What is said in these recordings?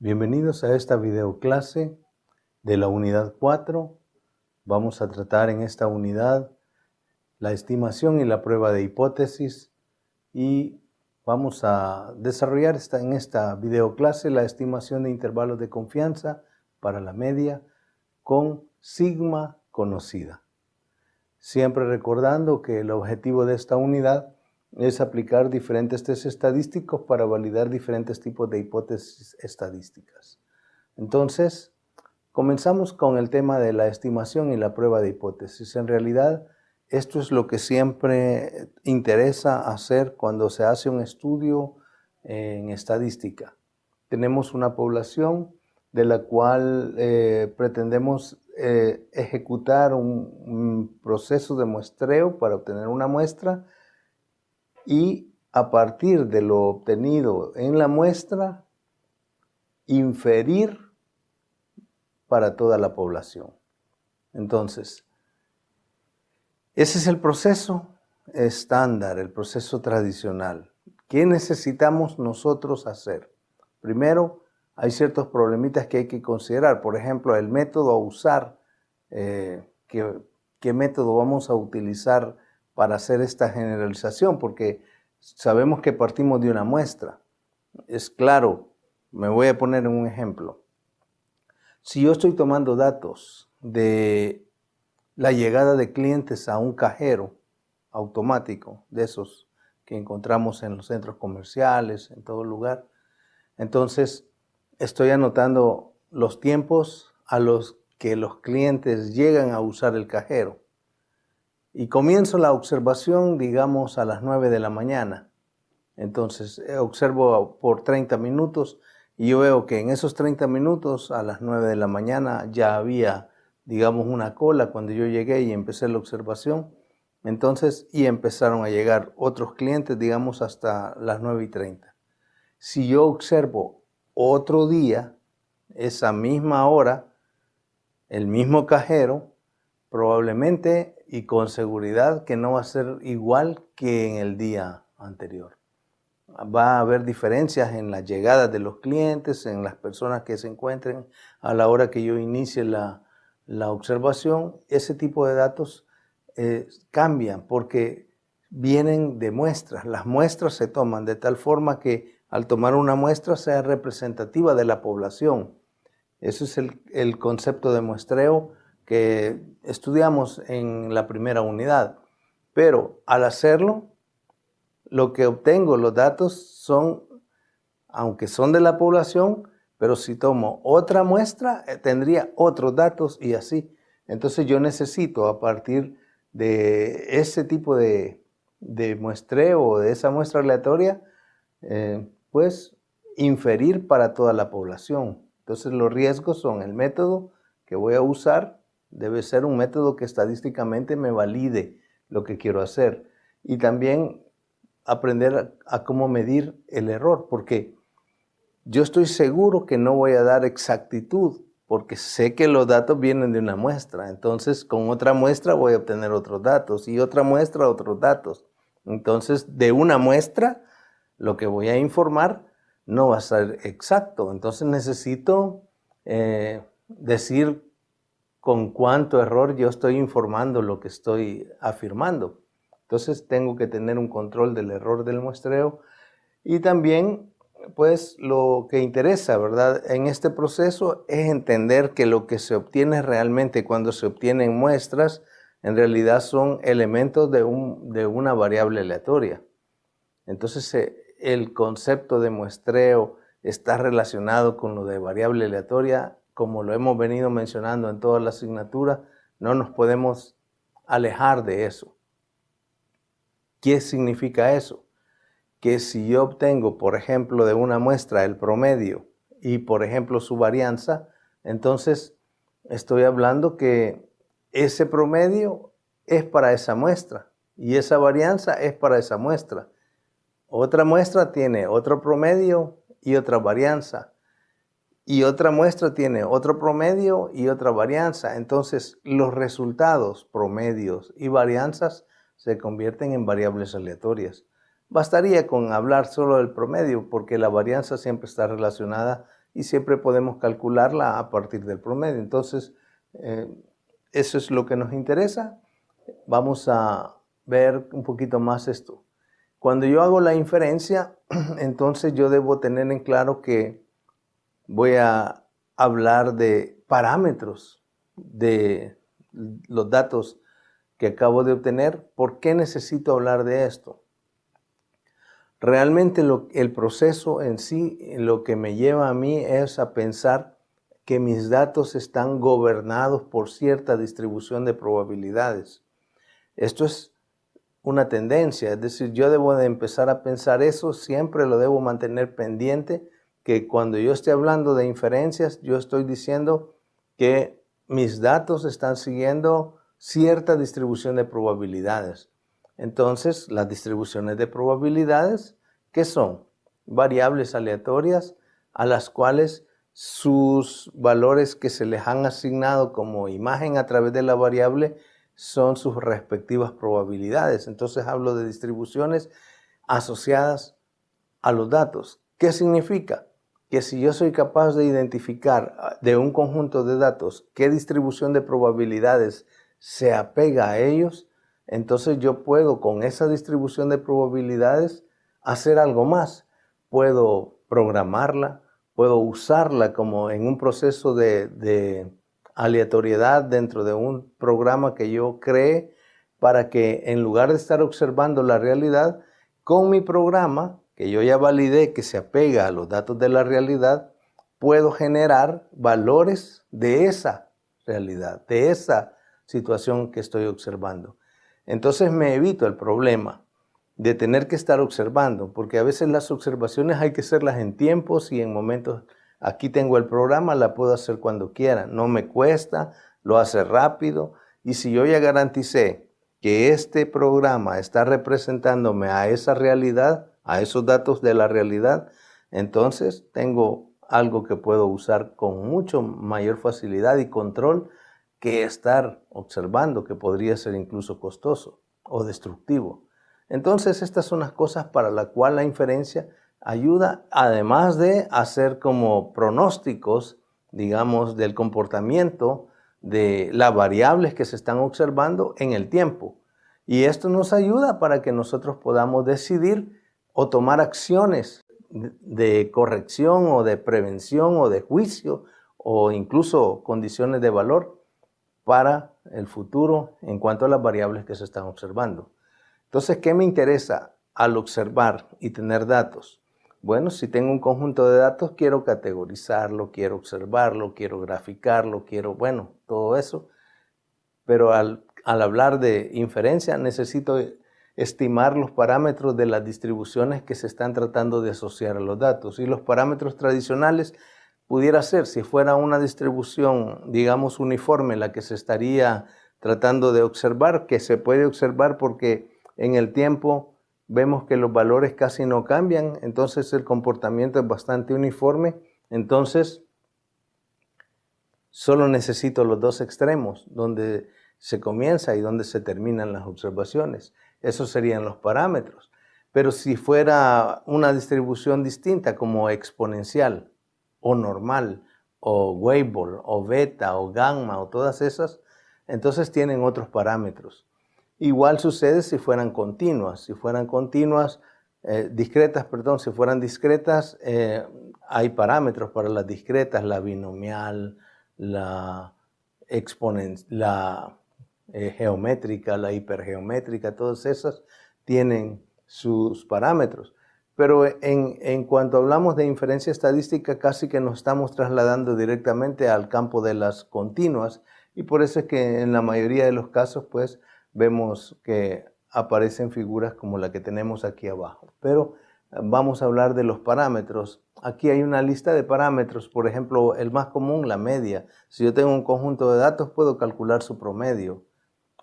Bienvenidos a esta videoclase de la unidad 4. Vamos a tratar en esta unidad la estimación y la prueba de hipótesis y vamos a desarrollar en esta videoclase la estimación de intervalos de confianza para la media con sigma conocida. Siempre recordando que el objetivo de esta unidad es aplicar diferentes test estadísticos para validar diferentes tipos de hipótesis estadísticas. Entonces, comenzamos con el tema de la estimación y la prueba de hipótesis. En realidad, esto es lo que siempre interesa hacer cuando se hace un estudio en estadística. Tenemos una población de la cual pretendemos ejecutar un proceso de muestreo para obtener una muestra y a partir de lo obtenido en la muestra, inferir para toda la población. Entonces, ese es el proceso estándar, el proceso tradicional. ¿Qué necesitamos nosotros hacer? Primero, hay ciertos problemitas que hay que considerar. Por ejemplo, el método a usar, qué método vamos a utilizar para hacer esta generalización, porque sabemos que partimos de una muestra. Es claro, me voy a poner un ejemplo. Si yo estoy tomando datos de la llegada de clientes a un cajero automático, de esos que encontramos en los centros comerciales, en todo lugar, entonces estoy anotando los tiempos a los que los clientes llegan a usar el cajero. Y comienzo la observación, digamos, a las 9 de la mañana. Entonces, observo por 30 minutos y yo veo que en esos 30 minutos, a las 9 de la mañana, ya había, digamos, una cola cuando yo llegué y empecé la observación. Entonces, y empezaron a llegar otros clientes, digamos, hasta las 9:30. Si yo observo otro día, esa misma hora, el mismo cajero, probablemente y con seguridad que no va a ser igual que en el día anterior. Va a haber diferencias en las llegadas de los clientes, en las personas que se encuentren a la hora que yo inicie la observación. Ese tipo de datos cambian porque vienen de muestras. Las muestras se toman de tal forma que al tomar una muestra sea representativa de la población. Ese es el concepto de muestreo que estudiamos en la primera unidad. Pero al hacerlo, lo que obtengo, los datos son, aunque son de la población, pero si tomo otra muestra, tendría otros datos y así. Entonces yo necesito, a partir de ese tipo de muestreo o de esa muestra aleatoria, pues inferir para toda la población. Entonces los riesgos son el método que voy a usar, debe ser un método que estadísticamente me valide lo que quiero hacer. Y también aprender a cómo medir el error, porque yo estoy seguro que no voy a dar exactitud, porque sé que los datos vienen de una muestra. Entonces, con otra muestra voy a obtener otros datos y otra muestra otros datos. Entonces, de una muestra, lo que voy a informar no va a ser exacto. Entonces, necesito decir con cuánto error yo estoy informando lo que estoy afirmando. Entonces tengo que tener un control del error del muestreo y también pues lo que interesa, ¿verdad? En este proceso es entender que lo que se obtiene realmente cuando se obtienen muestras en realidad son elementos de una variable aleatoria. Entonces el concepto de muestreo está relacionado con lo de variable aleatoria, como lo hemos venido mencionando en toda la asignatura, no nos podemos alejar de eso. ¿Qué significa eso? Que si yo obtengo, por ejemplo, de una muestra el promedio y, por ejemplo, su varianza, entonces estoy hablando que ese promedio es para esa muestra y esa varianza es para esa muestra. Otra muestra tiene otro promedio y otra varianza. Y otra muestra tiene otro promedio y otra varianza. Entonces, los resultados, promedios y varianzas se convierten en variables aleatorias. Bastaría con hablar solo del promedio porque la varianza siempre está relacionada y siempre podemos calcularla a partir del promedio. Entonces, eso es lo que nos interesa. Vamos a ver un poquito más esto. Cuando yo hago la inferencia, entonces yo debo tener en claro que voy a hablar de parámetros de los datos que acabo de obtener. ¿Por qué necesito hablar de esto? Realmente el proceso en sí, lo que me lleva a mí es a pensar que mis datos están gobernados por cierta distribución de probabilidades. Esto es una tendencia, es decir, yo debo de empezar a pensar eso, siempre lo debo mantener pendiente, que cuando yo esté hablando de inferencias, yo estoy diciendo que mis datos están siguiendo cierta distribución de probabilidades. Entonces, las distribuciones de probabilidades, ¿qué son? Variables aleatorias a las cuales sus valores que se les han asignado como imagen a través de la variable son sus respectivas probabilidades. Entonces hablo de distribuciones asociadas a los datos. ¿Qué significa? Que si yo soy capaz de identificar de un conjunto de datos qué distribución de probabilidades se apega a ellos, entonces yo puedo con esa distribución de probabilidades hacer algo más. Puedo programarla, puedo usarla como en un proceso de aleatoriedad dentro de un programa que yo cree para que en lugar de estar observando la realidad, con mi programa, que yo ya validé que se apega a los datos de la realidad, puedo generar valores de esa realidad, de esa situación que estoy observando. Entonces me evito el problema de tener que estar observando, porque a veces las observaciones hay que hacerlas en tiempos y en momentos. Aquí tengo el programa, la puedo hacer cuando quiera, no me cuesta, lo hace rápido, y si yo ya garanticé que este programa está representándome a esa realidad, a esos datos de la realidad, entonces tengo algo que puedo usar con mucho mayor facilidad y control que estar observando, que podría ser incluso costoso o destructivo. Entonces estas son las cosas para las cuales la inferencia ayuda, además de hacer como pronósticos, digamos, del comportamiento de las variables que se están observando en el tiempo. Y esto nos ayuda para que nosotros podamos decidir o tomar acciones de corrección o de prevención o de juicio o incluso condiciones de valor para el futuro en cuanto a las variables que se están observando. Entonces, ¿qué me interesa al observar y tener datos? Bueno, si tengo un conjunto de datos, quiero categorizarlo, quiero observarlo, quiero graficarlo, bueno, todo eso. Pero al hablar de inferencia, necesito estimar los parámetros de las distribuciones que se están tratando de asociar a los datos. Y los parámetros tradicionales pudiera ser, si fuera una distribución, digamos, uniforme, la que se estaría tratando de observar, que se puede observar porque en el tiempo vemos que los valores casi no cambian, entonces el comportamiento es bastante uniforme. Entonces, solo necesito los dos extremos, donde se comienza y donde se terminan las observaciones. Esos serían los parámetros. Pero si fuera una distribución distinta, como exponencial, o normal, o Weibull, o beta, o gamma, o todas esas, entonces tienen otros parámetros. Igual sucede si fueran continuas. Si fueran continuas, discretas, si fueran discretas, hay parámetros para las discretas, la binomial, la geométrica, la hipergeométrica, todas esas tienen sus parámetros. Pero en cuanto hablamos de inferencia estadística, casi que nos estamos trasladando directamente al campo de las continuas, y por eso es que en la mayoría de los casos, pues, vemos que aparecen figuras como la que tenemos aquí abajo. Pero vamos a hablar de los parámetros. Aquí hay una lista de parámetros, por ejemplo, el más común, la media. Si yo tengo un conjunto de datos, puedo calcular su promedio,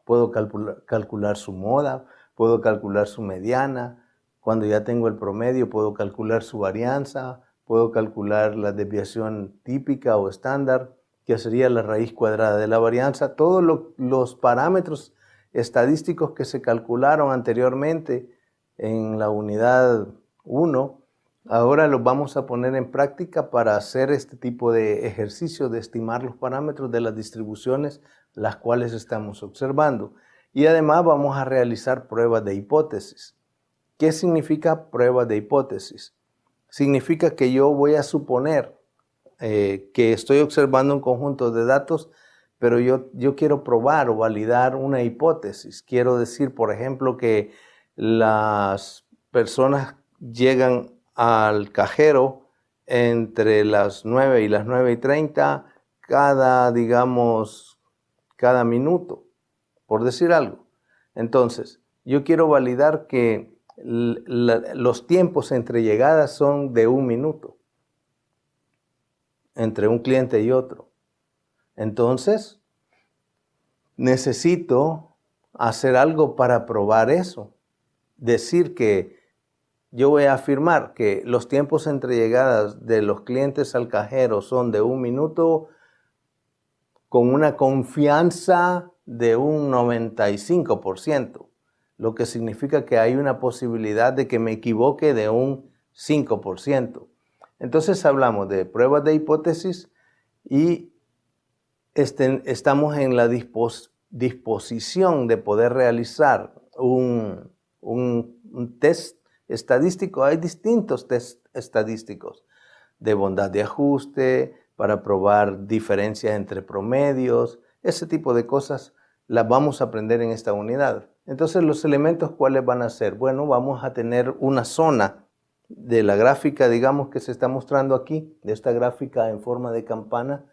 puedo calcular su moda, puedo calcular su mediana. Cuando ya tengo el promedio, puedo calcular su varianza, puedo calcular la desviación típica o estándar, que sería la raíz cuadrada de la varianza. Todos los parámetros estadísticos que se calcularon anteriormente en la unidad 1 Ahora los vamos a poner en práctica para hacer este tipo de ejercicio de estimar los parámetros de las distribuciones las cuales estamos observando. Y además vamos a realizar pruebas de hipótesis. ¿Qué significa pruebas de hipótesis? Significa que yo voy a suponer que estoy observando un conjunto de datos, pero yo quiero probar o validar una hipótesis. Quiero decir, por ejemplo, que las personas llegan al cajero entre las 9 y las 9:30 cada minuto, por decir algo. Entonces, yo quiero validar que los tiempos entre llegadas son de 1 minuto entre un cliente y otro. Entonces, necesito hacer algo para probar eso. Decir que yo voy a afirmar que los tiempos entre llegadas de los clientes al cajero son de 1 minuto con una confianza de un 95%, lo que significa que hay una posibilidad de que me equivoque de un 5%. Entonces hablamos de pruebas de hipótesis y estamos en la disposición de poder realizar un test estadístico. Hay distintos test estadísticos de bondad de ajuste, para probar diferencias entre promedios, ese tipo de cosas las vamos a aprender en esta unidad. Entonces, ¿los elementos cuáles van a ser? Bueno, vamos a tener una zona de la gráfica, digamos, que se está mostrando aquí, de esta gráfica en forma de campana.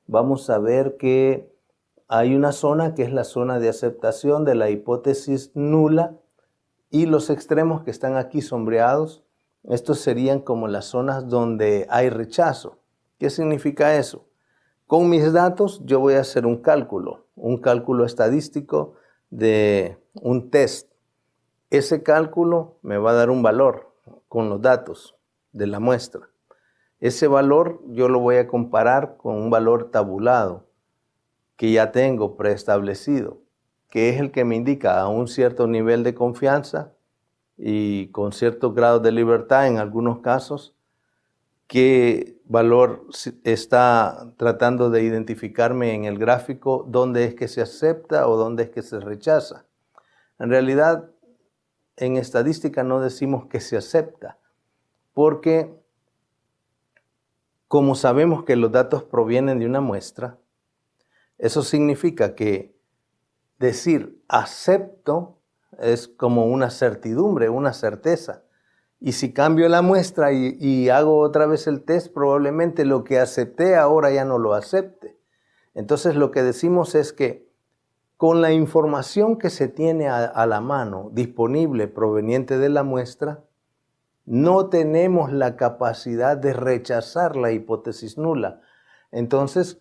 Vamos a ver que hay una zona que es la zona de aceptación de la hipótesis nula y los extremos que están aquí sombreados, estos serían como las zonas donde hay rechazo. ¿Qué significa eso? Con mis datos yo voy a hacer un cálculo estadístico de un test. Ese cálculo me va a dar un valor con los datos de la muestra. Ese valor yo lo voy a comparar con un valor tabulado que ya tengo preestablecido, que es el que me indica a un cierto nivel de confianza y con cierto grado de libertad en algunos casos, qué valor está tratando de identificarme en el gráfico, dónde es que se acepta o dónde es que se rechaza. En realidad, en estadística no decimos que se acepta, porque como sabemos que los datos provienen de una muestra, eso significa que decir acepto es como una certidumbre, una certeza. Y si cambio la muestra y hago otra vez el test, probablemente lo que acepté ahora ya no lo acepte. Entonces lo que decimos es que con la información que se tiene a la mano, disponible, proveniente de la muestra, no tenemos la capacidad de rechazar la hipótesis nula. Entonces,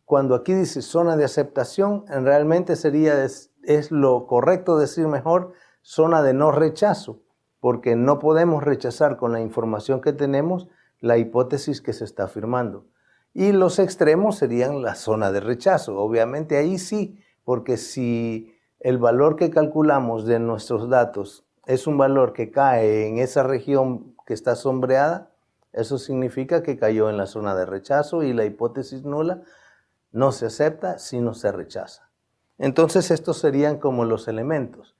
cuando aquí dice zona de aceptación, realmente es lo correcto decir mejor zona de no rechazo, porque no podemos rechazar con la información que tenemos la hipótesis que se está afirmando. Y los extremos serían la zona de rechazo. Obviamente ahí sí, porque si el valor que calculamos de nuestros datos es un valor que cae en esa región que está sombreada, eso significa que cayó en la zona de rechazo y la hipótesis nula no se acepta, sino se rechaza. Entonces estos serían como los elementos.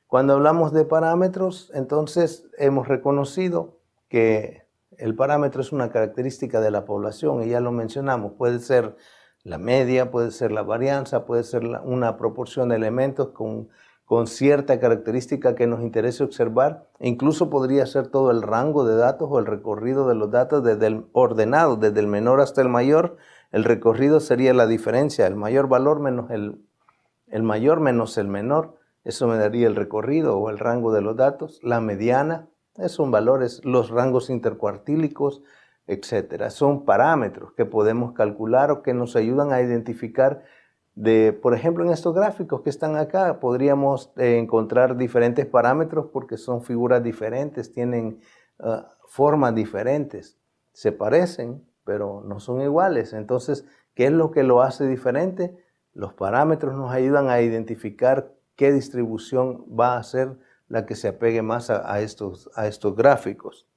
Cuando hablamos de parámetros, entonces hemos reconocido que el parámetro es una característica de la población y ya lo mencionamos. Puede ser la media, puede ser la varianza, puede ser una proporción de elementos con cierta característica que nos interese observar. E incluso podría ser todo el rango de datos o el recorrido de los datos desde el ordenado, desde el menor hasta el mayor. El recorrido sería la diferencia, el mayor valor menos el mayor menos el menor. Eso me daría el recorrido o el rango de los datos. La mediana, son valores, los rangos intercuartílicos, etcétera. Son parámetros que podemos calcular o que nos ayudan a identificar. Por ejemplo, en estos gráficos que están acá, podríamos encontrar diferentes parámetros porque son figuras diferentes, tienen formas diferentes. Se parecen, pero no son iguales. Entonces, ¿qué es lo que lo hace diferente? Los parámetros nos ayudan a identificar qué distribución va a ser la que se apegue más a estos gráficos.